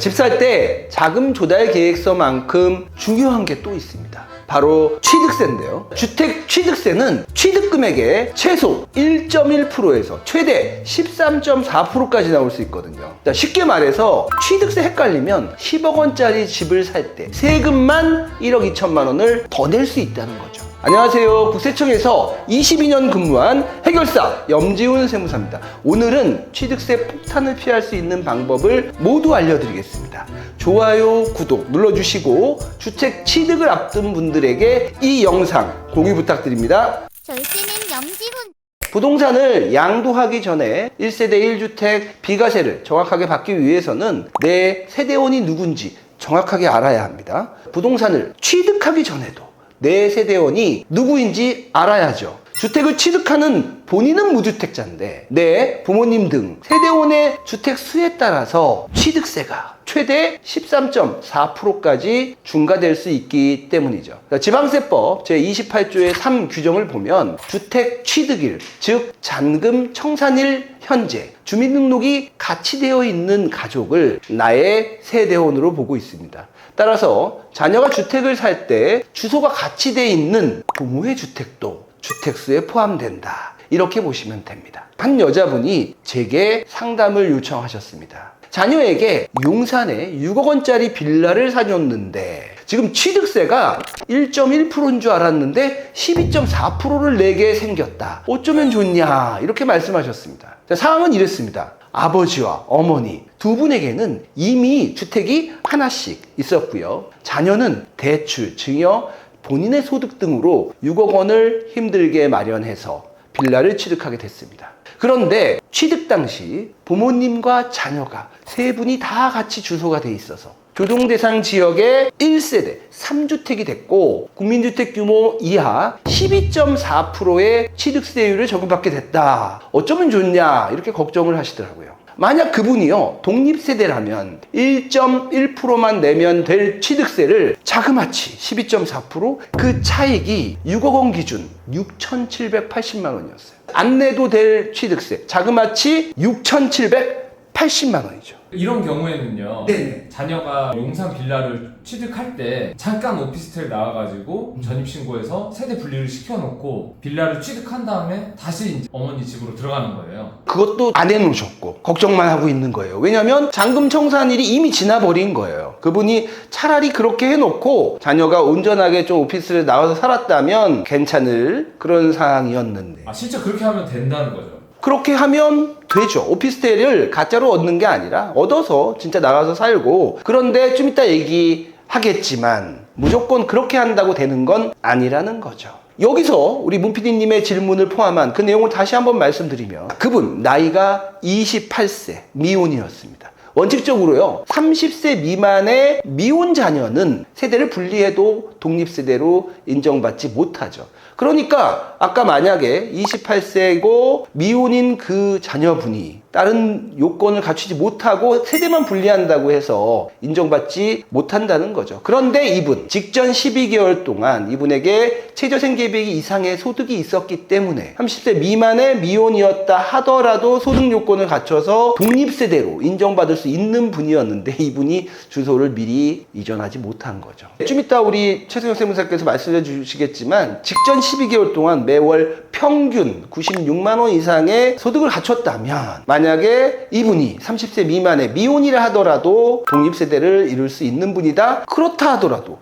집 살 때 자금 조달 계획서만큼 중요한 게 또 있습니다. 바로 취득세인데요. 주택 취득세는 취득금액의 최소 1.1%에서 최대 13.4%까지 나올 수 있거든요. 자, 쉽게 말해서 취득세 헷갈리면 10억 원짜리 집을 살 때 세금만 1억 2천만 원을 더 낼 수 있다는 거죠. 안녕하세요. 국세청에서 22년 근무한 해결사 염지훈 세무사입니다. 오늘은 취득세 폭탄을 피할 수 있는 방법을 모두 알려드리겠습니다. 좋아요, 구독 눌러주시고 주택 취득을 앞둔 분들에게 이 영상 공유 부탁드립니다. 절세는 염지훈. 부동산을 양도하기 전에 1세대 1주택 비과세를 정확하게 받기 위해서는 내 세대원이 누군지 정확하게 알아야 합니다. 부동산을 취득하기 전에도 내 세대원이 누구인지 알아야죠. 주택을 취득하는 본인은 무주택자인데 내 부모님 등 세대원의 주택 수에 따라서 취득세가 최대 13.4%까지 중과될 수 있기 때문이죠. 지방세법 제28조의 3 규정을 보면 주택 취득일, 즉 잔금 청산일 현재 주민등록이 같이 되어 있는 가족을 나의 세대원으로 보고 있습니다. 따라서 자녀가 주택을 살 때 주소가 같이 되어 있는 부모의 주택도 주택수에 포함된다. 이렇게 보시면 됩니다. 한 여자분이 제게 상담을 요청하셨습니다. 자녀에게 용산에 6억 원짜리 빌라를 사줬는데 지금 취득세가 1.1%인 줄 알았는데 12.4%를 내게 생겼다. 어쩌면 좋냐? 이렇게 말씀하셨습니다. 자, 상황은 이랬습니다. 아버지와 어머니 두 분에게는 이미 주택이 하나씩 있었고요. 자녀는 대출, 증여, 본인의 소득 등으로 6억 원을 힘들게 마련해서 빌라를 취득하게 됐습니다. 그런데 취득 당시 부모님과 자녀가 세 분이 다 같이 주소가 돼 있어서 조정대상 지역의 1세대 3주택이 됐고 국민주택 규모 이하 12.4%의 취득세율을 적용받게 됐다. 어쩌면 좋냐 이렇게 걱정을 하시더라고요. 만약 그분이요 독립세대라면 1.1%만 내면 될 취득세를 자그마치 12.4%, 그 차익이 6억 원 기준 6,780만 원이었어요. 안 내도 될 취득세 자그마치 6,780만 원이죠. 이런 경우에는요. 네. 자녀가 용산 빌라를 취득할 때 잠깐 오피스텔 나와가지고 전입신고해서 세대 분리를 시켜놓고 빌라를 취득한 다음에 다시 이제 어머니 집으로 들어가는 거예요. 그것도 안 해놓으셨고 걱정만 하고 있는 거예요. 왜냐하면 잔금 청산일이 이미 지나버린 거예요. 그분이 차라리 그렇게 해놓고 자녀가 온전하게 좀 오피스텔에 나와서 살았다면 괜찮을 그런 상황이었는데 실제 그렇게 하면 된다는 거죠. 그렇게 하면 되죠. 오피스텔을 가짜로 얻는 게 아니라 얻어서 진짜 나가서 살고, 그런데 좀 이따 얘기하겠지만 무조건 그렇게 한다고 되는 건 아니라는 거죠. 여기서 우리 문PD님의 질문을 포함한 그 내용을 다시 한번 말씀드리면 그분 나이가 28세 미혼이었습니다. 원칙적으로요 30세 미만의 미혼 자녀는 세대를 분리해도 독립세대로 인정받지 못하죠. 그러니까 아까 만약에 28세고 미혼인 그 자녀분이 다른 요건을 갖추지 못하고 세대만 분리한다고 해서 인정받지 못한다는 거죠. 그런데 이분 직전 12개월 동안 이분에게 최저생계비 이상의 소득이 있었기 때문에 30세 미만의 미혼이었다 하더라도 소득 요건을 갖춰서 독립세대로 인정받을 수 있는 분이었는데 이분이 주소를 미리 이전하지 못한 거죠. 좀 이따 우리 최승혁 세무사께서 말씀해 주시겠지만 직전 12개월 동안 매월 평균 96만 원 이상의 소득을 갖췄다면 만약에 이분이 30세 미만의 미혼이라 하더라도 독립세대를 이룰 수 있는 분이다. 그렇다 하더라도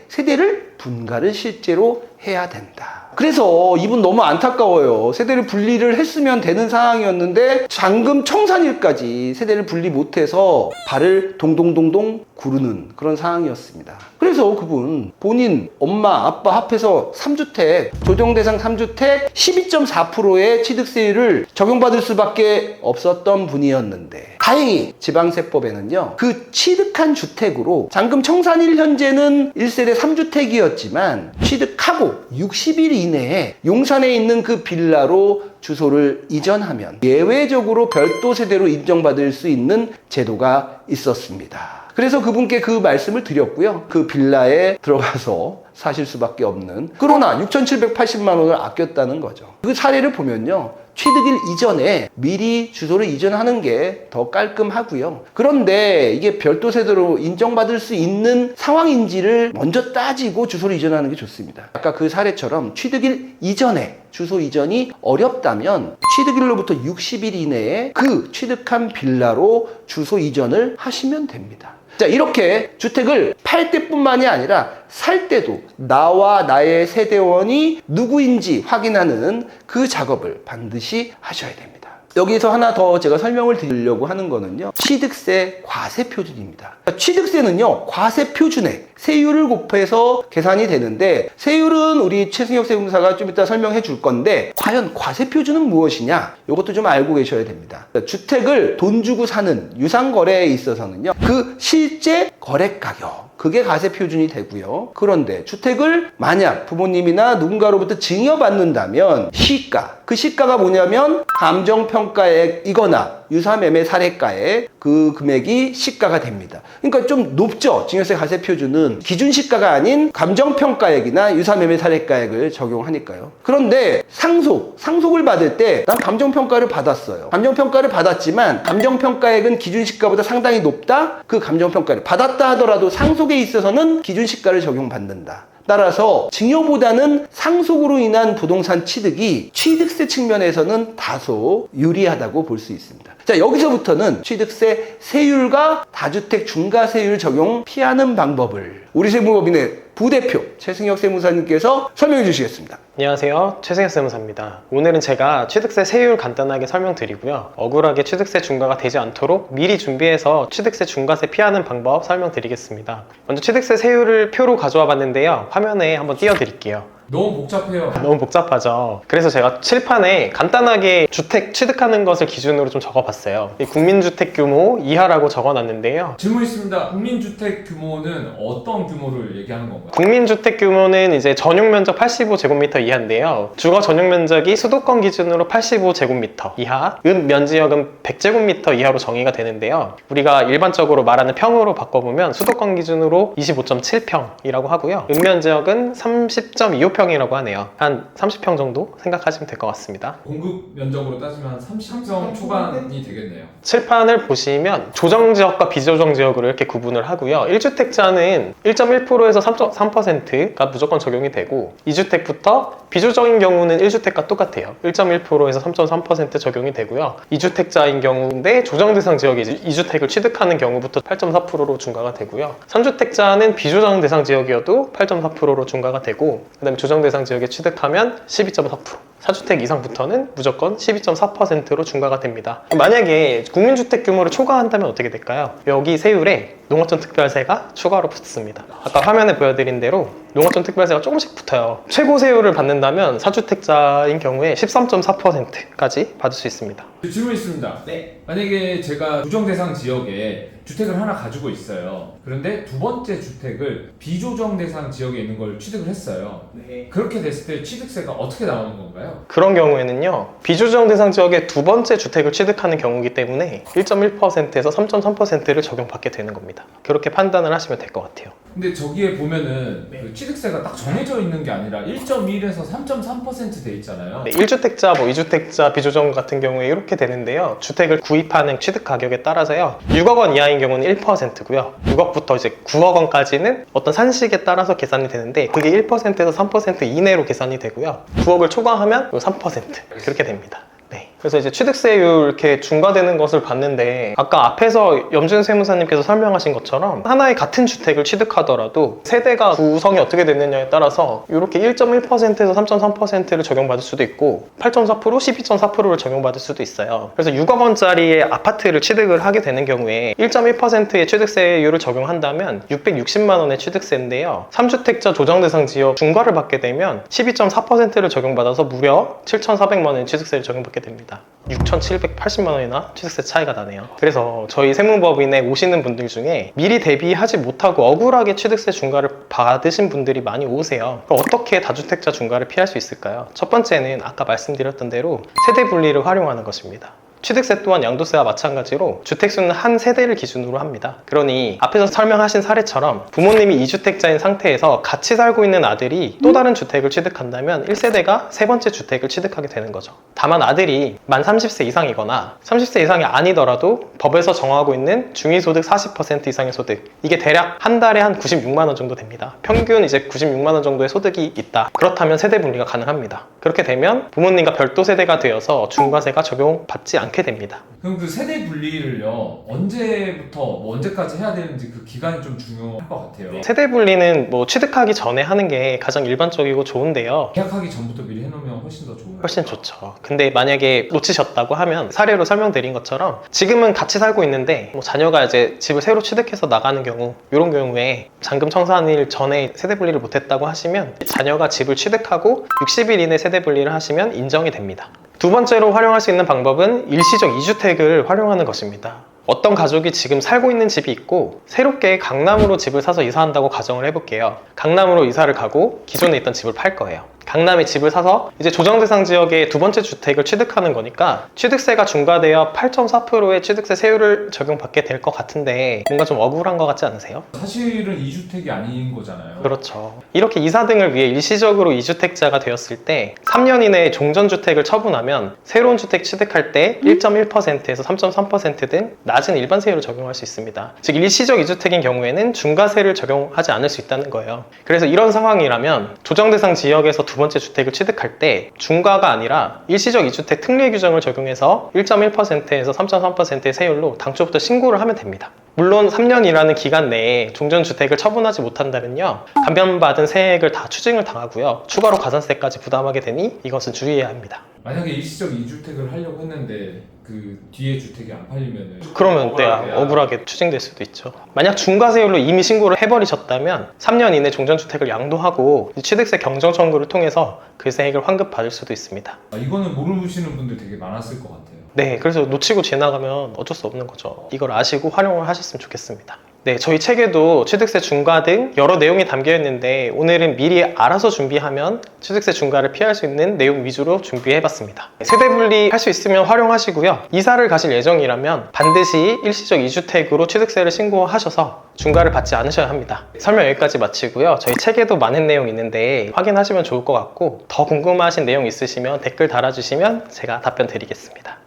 세대를 분가를 실제로 해야 된다. 그래서 이분 너무 안타까워요. 세대를 분리를 했으면 되는 상황이었는데 잔금 청산일까지 세대를 분리 못해서 발을 동동동동 구르는 그런 상황이었습니다. 그래서 그분 본인 엄마 아빠 합해서 3주택 조정대상 3주택 12.4%의 취득세율을 적용받을 수밖에 없었던 분이었는데 다행히 지방세법에는요 그 취득한 주택으로 잔금 청산일 현재는 1세대 3주택이었지만 취득하고 60일 이내에 용산에 있는 그 빌라로 주소를 이전하면 예외적으로 별도 세대로 인정받을 수 있는 제도가 있었습니다. 그래서 그분께 그 말씀을 드렸고요. 그 빌라에 들어가서 사실 수밖에 없는, 그러나 6,780만 원을 아꼈다는 거죠. 그 사례를 보면요, 취득일 이전에 미리 주소를 이전하는 게 더 깔끔하고요. 그런데 이게 별도 세대로 인정받을 수 있는 상황인지를 먼저 따지고 주소를 이전하는 게 좋습니다. 아까 그 사례처럼 취득일 이전에 주소 이전이 어렵다면 취득일로부터 60일 이내에 그 취득한 빌라로 주소 이전을 하시면 됩니다. 자, 이렇게 주택을 팔 때뿐만이 아니라 살 때도 나와 나의 세대원이 누구인지 확인하는 그 작업을 반드시 하셔야 됩니다. 여기서 하나 더 제가 설명을 드리려고 하는 거는요, 취득세 과세 표준입니다. 취득세는요, 과세 표준에 세율을 곱해서 계산이 되는데, 세율은 우리 최승혁 세무사가 좀 이따 설명해 줄 건데, 과연 과세 표준은 무엇이냐, 이것도 좀 알고 계셔야 됩니다. 주택을 돈 주고 사는 유상거래에 있어서는요, 그 실제 거래 가격, 그게 과세 표준이 되고요. 그런데 주택을 만약 부모님이나 누군가로부터 증여받는다면 시가, 그 시가가 뭐냐면 감정평가액이거나 유사매매 사례가의 그 금액이 시가가 됩니다. 그러니까 좀 높죠. 증여세 과세 표준은 기준 시가가 아닌 감정평가액이나 유사매매 사례가액을 적용하니까요. 그런데 상속을 받을 때 난 감정평가를 받았어요. 감정평가를 받았지만 감정평가액은 기준 시가보다 상당히 높다? 그 감정평가를 받았다 하더라도 상속에 있어서는 기준 시가를 적용받는다. 따라서 증여보다는 상속으로 인한 부동산 취득이 취득세 측면에서는 다소 유리하다고 볼 수 있습니다. 자, 여기서부터는 취득세 세율과 다주택 중과세율 적용 피하는 방법을 우리 세무법인의 부대표 최승혁 세무사님께서 설명해 주시겠습니다. 안녕하세요, 최승혁 세무사입니다. 오늘은 제가 취득세 세율 간단하게 설명드리고요, 억울하게 취득세 중과가 되지 않도록 미리 준비해서 취득세 중과세 피하는 방법 설명드리겠습니다. 먼저 취득세 세율을 표로 가져와 봤는데요, 화면에 한번 띄워드릴게요. 너무 복잡해요. 너무 복잡하죠. 그래서 제가 칠판에 간단하게 주택 취득하는 것을 기준으로 좀 적어봤어요. 국민주택 규모 이하라고 적어놨는데요. 질문 있습니다. 국민주택 규모는 어떤 규모를 얘기하는 건가요? 국민주택 규모는 이제 전용면적 85제곱미터 이하인데요, 주거 전용면적이 수도권 기준으로 85제곱미터 이하, 면지역은 100제곱미터 이하로 정의가 되는데요, 우리가 일반적으로 말하는 평으로 바꿔보면 수도권 기준으로 25.7평이라고 하고요, 면지역은 30.25평 이라고 하네요. 한 30평 정도 생각하시면 될 것 같습니다. 공급 면적으로 따지면 30평 초반이 되겠네요. 칠판을 보시면 조정지역과 비조정지역으로 이렇게 구분을 하고요, 1주택자는 1.1%에서 3.3%가 무조건 적용이 되고, 2주택부터 비조정인 경우는 1주택과 똑같아요. 1.1%에서 3.3% 적용이 되고요, 2주택자인 경우인데 조정 대상 지역에 2주택을 취득하는 경우부터 8.4%로 중과가 되고요, 3주택자는 비조정 대상 지역이어도 8.4%로 중과가 되고, 그 다음에 조정 대상 지역에 취득하면 12.4%, 4주택 이상부터는 무조건 12.4%로 중과가 됩니다. 만약에 국민주택 규모를 초과한다면 어떻게 될까요? 여기 세율에 농어촌 특별세가 추가로 붙습니다. 아까 화면에 보여드린 대로 농어촌 특별세가 조금씩 붙어요. 최고 세율을 받는다면 4주택자인 경우에 13.4%까지 받을 수 있습니다. 질문 있습니다. 네. 만약에 제가 조정 대상 지역에 주택을 하나 가지고 있어요. 그런데 두 번째 주택을 비조정 대상 지역에 있는 걸 취득을 했어요. 네. 그렇게 됐을 때 취득세가 어떻게 나오는 건가요? 그런 경우에는요, 비조정 대상 지역의 두 번째 주택을 취득하는 경우이기 때문에 1.1%에서 3.3%를 적용받게 되는 겁니다. 그렇게 판단을 하시면 될 것 같아요. 근데 저기에 보면은 그 취득세가 딱 정해져 있는 게 아니라 1.1에서 3.3% 돼 있잖아요. 1주택자, 2주택자 비조정 같은 경우에 이렇게 되는데요, 주택을 구입하는 취득 가격에 따라서요, 6억 원 이하인 경우는 1%고요, 6억부터 이제 9억 원까지는 어떤 산식에 따라서 계산이 되는데, 그게 1%에서 3% 이내로 계산이 되고요, 9억을 초과하면 3% 그렇게 됩니다. 네. 그래서 이제 취득세율 이렇게 중과되는 것을 봤는데, 아까 앞에서 염준 세무사님께서 설명하신 것처럼 하나의 같은 주택을 취득하더라도 세대가 구성이 어떻게 됐느냐에 따라서 이렇게 1.1%에서 3.3%를 적용받을 수도 있고 8.4%, 12.4%를 적용받을 수도 있어요. 그래서 6억 원짜리의 아파트를 취득을 하게 되는 경우에 1.1%의 취득세율을 적용한다면 660만 원의 취득세인데요, 3주택자 조정 대상 지역 중과를 받게 되면 12.4%를 적용받아서 무려 7,400만 원의 취득세를 적용받게 됩니다. 6,780만 원이나 취득세 차이가 나네요. 그래서 저희 세무법인에 오시는 분들 중에 미리 대비하지 못하고 억울하게 취득세 중과를 받으신 분들이 많이 오세요. 그럼 어떻게 다주택자 중과를 피할 수 있을까요? 첫 번째는 아까 말씀드렸던 대로 세대 분리를 활용하는 것입니다. 취득세 또한 양도세와 마찬가지로 주택수는 한 세대를 기준으로 합니다. 그러니 앞에서 설명하신 사례처럼 부모님이 2주택자인 상태에서 같이 살고 있는 아들이 또 다른 주택을 취득한다면 1세대가 세 번째 주택을 취득하게 되는 거죠. 다만 아들이 만 30세 이상이거나 30세 이상이 아니더라도 법에서 정하고 있는 중위소득 40% 이상의 소득, 이게 대략 한 달에 한 96만 원 정도 됩니다. 평균 이제 96만 원 정도의 소득이 있다. 그렇다면 세대 분리가 가능합니다. 그렇게 되면 부모님과 별도 세대가 되어서 중과세가 적용받지 않게 됩니다. 그럼 그 세대 분리를요, 언제부터 뭐 언제까지 해야 되는지 그 기간이 좀 중요할 것 같아요. 세대 분리는 뭐 취득하기 전에 하는 게 가장 일반적이고 좋은데요. 계약하기 전부터 미리 해놓으면 훨씬 더 좋은 훨씬 좋죠. 근데 만약에 놓치셨다고 하면 사례로 설명드린 것처럼 지금은 같이 살고 있는데 뭐 자녀가 이제 집을 새로 취득해서 나가는 경우, 이런 경우에 잔금 청산일 전에 세대 분리를 못했다고 하시면 자녀가 집을 취득하고 60일 이내 세대 분리를 하시면 인정이 됩니다. 두 번째로 활용할 수 있는 방법은 일시적 2주택을 활용하는 것입니다. 어떤 가족이 지금 살고 있는 집이 있고 새롭게 강남으로 집을 사서 이사한다고 가정을 해볼게요. 강남으로 이사를 가고 기존에 있던 집을 팔 거예요. 강남에 집을 사서 이제 조정대상 지역에 두 번째 주택을 취득하는 거니까 취득세가 중과되어 8.4%의 취득세 세율을 적용받게 될 것 같은데 뭔가 좀 억울한 것 같지 않으세요? 사실은 2주택이 아닌 거잖아요. 그렇죠. 이렇게 이사 등을 위해 일시적으로 2주택자가 되었을 때 3년 이내에 종전주택을 처분하면 새로운 주택 취득할 때 1.1%에서 3.3% 등 낮은 일반 세율을 적용할 수 있습니다. 즉 일시적 2주택인 경우에는 중과세를 적용하지 않을 수 있다는 거예요. 그래서 이런 상황이라면 조정대상 지역에서 두 번째 주택을 취득할 때 중과가 아니라 일시적 2주택 특례 규정을 적용해서 1.1%에서 3.3%의 세율로 당초부터 신고를 하면 됩니다. 물론 3년이라는 기간 내에 종전주택을 처분하지 못한다면요, 감면받은 세액을 다 추징을 당하고요, 추가로 가산세까지 부담하게 되니 이것은 주의해야 합니다. 만약에 일시적 2주택을 하려고 했는데 그 뒤에 주택이 안 팔리면은 그러면 억울하게 추징될 수도 있죠. 만약 중과세율로 이미 신고를 해버리셨다면 3년 이내 종전주택을 양도하고 취득세 경정 청구를 통해서 그 세액을 환급받을 수도 있습니다. 이거는 모르시는 분들 되게 많았을 것 같아요. 네, 그래서 놓치고 지나가면 어쩔 수 없는 거죠. 이걸 아시고 활용을 하셨으면 좋겠습니다. 네, 저희 책에도 취득세 중과 등 여러 내용이 담겨 있는데 오늘은 미리 알아서 준비하면 취득세 중과를 피할 수 있는 내용 위주로 준비해봤습니다. 세대 분리 할 수 있으면 활용하시고요. 이사를 가실 예정이라면 반드시 일시적 2주택으로 취득세를 신고하셔서 중과를 받지 않으셔야 합니다. 설명 여기까지 마치고요. 저희 책에도 많은 내용 있는데 확인하시면 좋을 것 같고 더 궁금하신 내용 있으시면 댓글 달아주시면 제가 답변 드리겠습니다.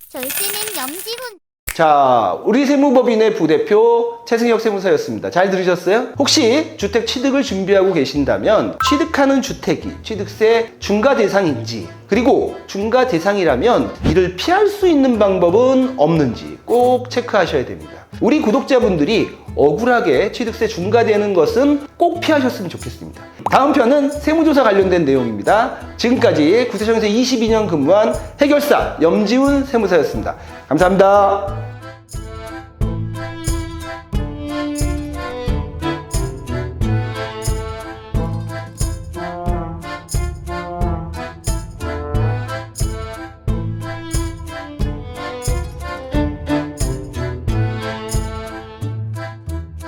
절세는 염지훈. 자, 우리 세무법인의 부대표 최승혁 세무사였습니다. 잘 들으셨어요? 혹시 주택 취득을 준비하고 계신다면 취득하는 주택이 취득세 중과 대상인지, 그리고 중과 대상이라면 이를 피할 수 있는 방법은 없는지 꼭 체크하셔야 됩니다. 우리 구독자분들이 억울하게 취득세 중과되는 것은 꼭 피하셨으면 좋겠습니다. 다음 편은 세무조사 관련된 내용입니다. 지금까지 구세청에서 22년 근무한 해결사 염지훈 세무사였습니다. 감사합니다.